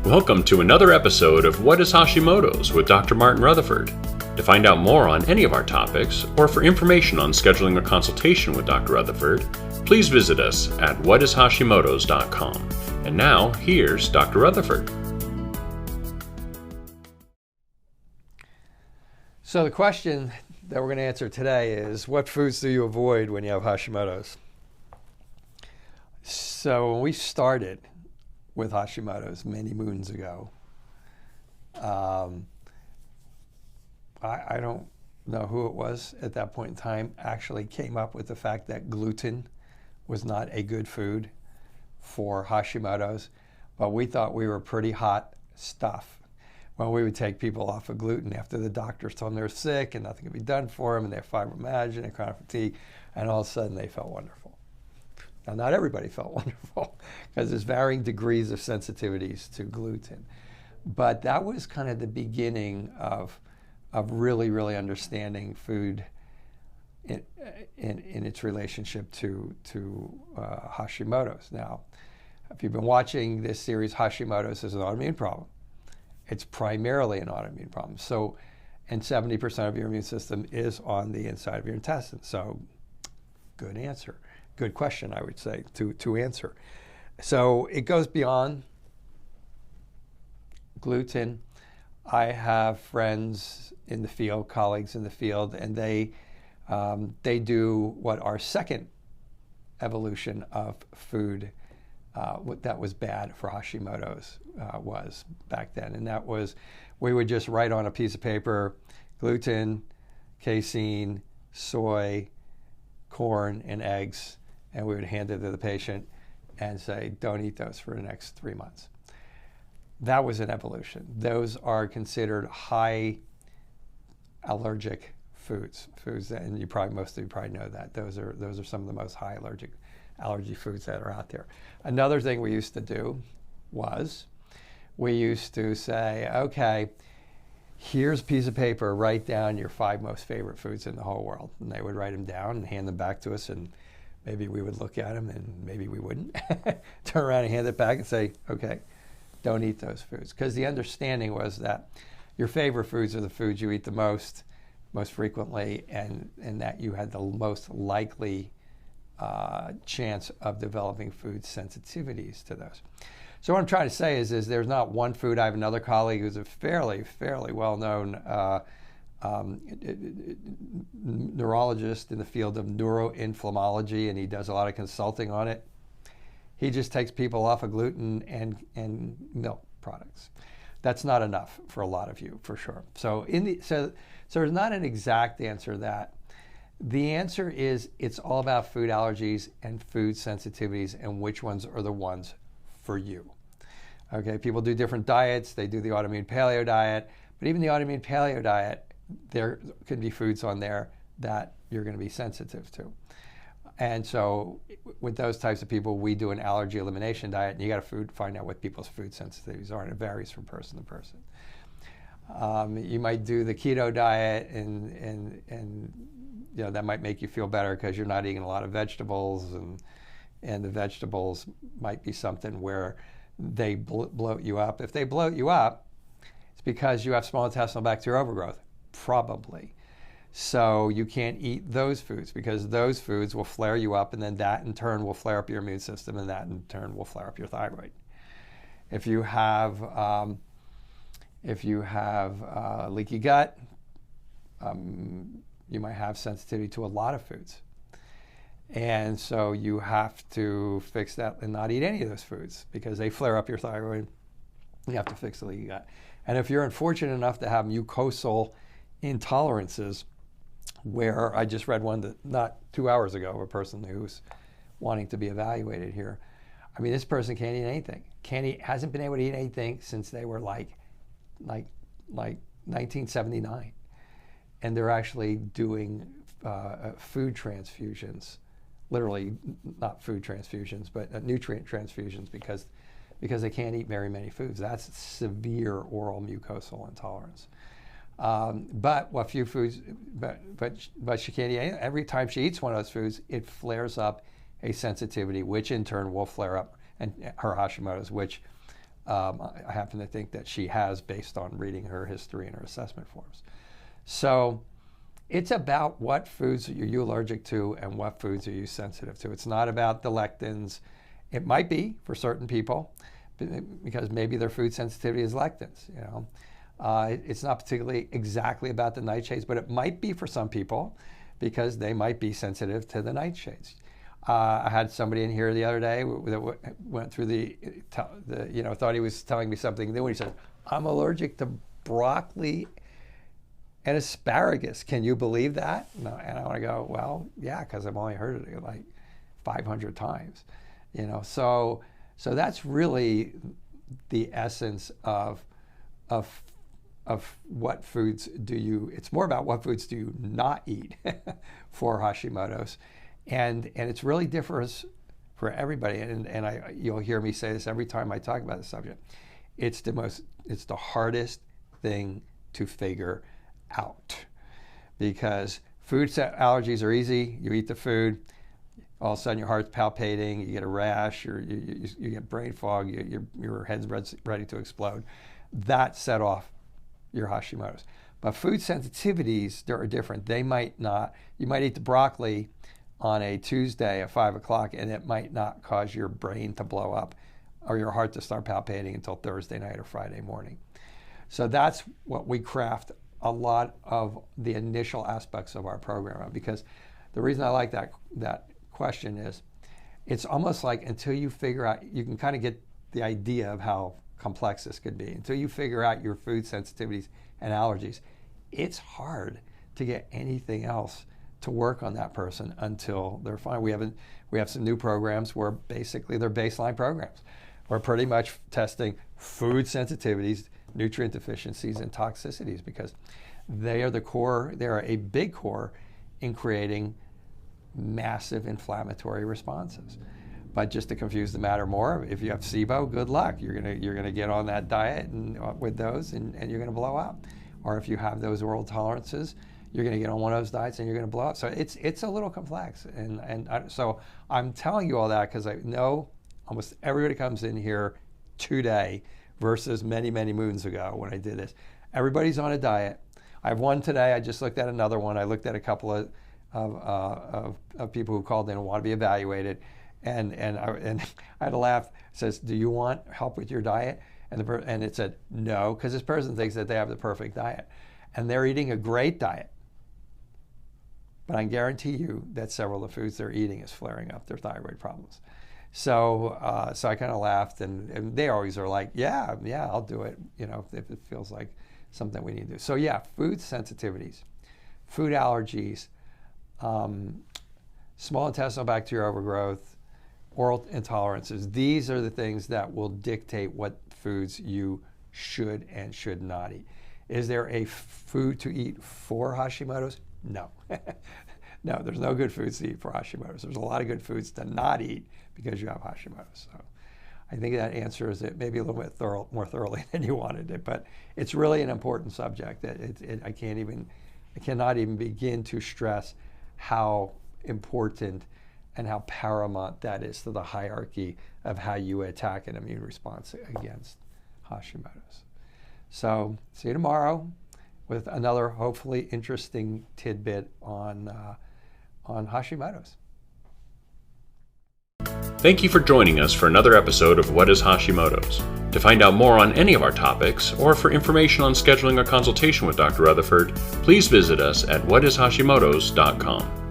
Welcome to another episode of What is Hashimoto's with Dr. Martin Rutherford. To find out more on any of our topics, or for information on scheduling a consultation with Dr. Rutherford, please visit us at whatishashimotos.com. And now, here's Dr. Rutherford. So the question that we're going to answer today is, what foods do you avoid when you have Hashimoto's? So when we started with Hashimoto's many moons ago, I don't know who it was at that point in time actually came up with the fact that gluten was not a good food for Hashimoto's, but we thought we were pretty hot stuff when we would take people off of gluten after the doctors told them they were sick and nothing could be done for them and they have fibromyalgia and chronic fatigue, and all of a sudden they felt wonderful. Now, not everybody felt wonderful because there's varying degrees of sensitivities to gluten, but that was kind of the beginning of really understanding food in its relationship to Hashimoto's. Now, if you've been watching this series, Hashimoto's is an autoimmune problem. It's primarily an autoimmune problem. So, and 70% of your immune system is on the inside of your intestines. So, good answer. Good question, I would say, to answer. So it goes beyond gluten. I have friends in the field, colleagues in the field, and they do what our second evolution of food that was bad for Hashimoto's was back then. And that was, we would just write on a piece of paper, gluten, casein, soy, corn, and eggs, and we would hand it to the patient and say, don't eat those for the next 3 months. That was an evolution. Those are considered high allergic foods that, and most of you probably know that. Those are some of the most high allergy foods that are out there. Another thing we used to do was we used to say, okay, here's a piece of paper, write down your 5 most favorite foods in the whole world. And they would write them down and hand them back to us, and maybe we would look at them and maybe we wouldn't. Turn around and hand it back and say, okay, don't eat those foods. Because the understanding was that your favorite foods are the foods you eat the most frequently, and that you had the most likely chance of developing food sensitivities to those. So what I'm trying to say is there's not one food. I have another colleague who's a fairly well-known neurologist in the field of neuroinflammology, and he does a lot of consulting on it. He just takes people off of gluten and milk products. That's not enough for a lot of you, for sure. So there's not an exact answer to that. The answer is it's all about food allergies and food sensitivities and which ones are the ones for you. Okay, people do different diets. They do the autoimmune paleo diet, but even the autoimmune paleo diet, there could be foods on there that you're going to be sensitive to. And so with those types of people, we do an allergy elimination diet, and you got to find out what people's food sensitivities are, and it varies from person to person. You might do the keto diet, and you know, that might make you feel better because you're not eating a lot of vegetables, and the vegetables might be something where they bloat you up. If they bloat you up, it's because you have small intestinal bacterial overgrowth, probably. So you can't eat those foods because those foods will flare you up, and then that in turn will flare up your immune system, and that in turn will flare up your thyroid. If you have leaky gut, you might have sensitivity to a lot of foods. And so you have to fix that and not eat any of those foods because they flare up your thyroid. You have to fix the leaky gut. And if you're unfortunate enough to have mucosal intolerances, where I just read one that not 2 hours ago of a person who's wanting to be evaluated here. I mean, this person can't eat anything. Hasn't been able to eat anything since they were like 1979. And they're actually doing food transfusions, literally not food transfusions, but nutrient transfusions because they can't eat very many foods. That's severe oral mucosal intolerance. But what few foods, but she can't eat any. Every time she eats one of those foods, it flares up a sensitivity, which in turn will flare up and her Hashimoto's, which I happen to think that she has, based on reading her history and her assessment forms. So it's about what foods are you allergic to and what foods are you sensitive to. It's not about the lectins. It might be for certain people because maybe their food sensitivity is lectins. It's not particularly exactly about the nightshades, but it might be for some people because they might be sensitive to the nightshades. I had somebody in here the other day that went through thought he was telling me something new, and he said, "I'm allergic to broccoli and asparagus. Can you believe that?" No, and I want to go, well, yeah, because I've only heard it like 500 times. So that's really the essence of what foods do you. It's more about what foods do you not eat for Hashimoto's. And it's really different for everybody. And you'll hear me say this every time I talk about the subject. It's the hardest thing to figure out, because food allergies are easy. You eat the food, all of a sudden your heart's palpitating, you get a rash, you get brain fog, your head's ready to explode. That set off your Hashimoto's. But food sensitivities, are different. They might not. You might eat the broccoli on a Tuesday at 5 o'clock, and it might not cause your brain to blow up or your heart to start palpitating until Thursday night or Friday morning. So that's what we craft a lot of the initial aspects of our program on, because the reason I like that question is it's almost like until you figure out, you can kind of get the idea of how complex this could be. Until you figure out your food sensitivities and allergies, it's hard to get anything else to work on that person until they're fine. We have some new programs where basically they're baseline programs. We're pretty much testing food sensitivities, nutrient deficiencies, and toxicities, because they are the core. They are a big core in creating massive inflammatory responses. But just to confuse the matter more, if you have SIBO, good luck. You're gonna get on that diet and with those, and you're gonna blow up. Or if you have those oral tolerances, you're going to get on one of those diets and you're going to blow up. So it's a little complex. So I'm telling you all that because I know almost everybody comes in here today versus many, many moons ago when I did this. Everybody's on a diet. I have one today. I just looked at another one. I looked at a couple of people who called in and want to be evaluated. And I had to laugh. It says, "Do you want help with your diet?" And it said, "No," because this person thinks that they have the perfect diet. And they're eating a great diet. But I guarantee you that several of the foods they're eating is flaring up their thyroid problems. So I kind of laughed, and they always are like, yeah, I'll do it, if it feels like something we need to do. So yeah, food sensitivities, food allergies, small intestinal bacterial overgrowth, oral intolerances. These are the things that will dictate what foods you should and should not eat. Is there a food to eat for Hashimoto's? No. No, there's no good foods to eat for Hashimoto's. There's a lot of good foods to not eat because you have Hashimoto's. So I think that answers it maybe a little bit more thoroughly than you wanted it, but it's really an important subject that I cannot even begin to stress how important and how paramount that is to the hierarchy of how you attack an immune response against Hashimoto's. So see you tomorrow with another hopefully interesting tidbit on Hashimoto's. Thank you for joining us for another episode of What is Hashimoto's? To find out more on any of our topics, or for information on scheduling a consultation with Dr. Rutherford, please visit us at whatishashimotos.com.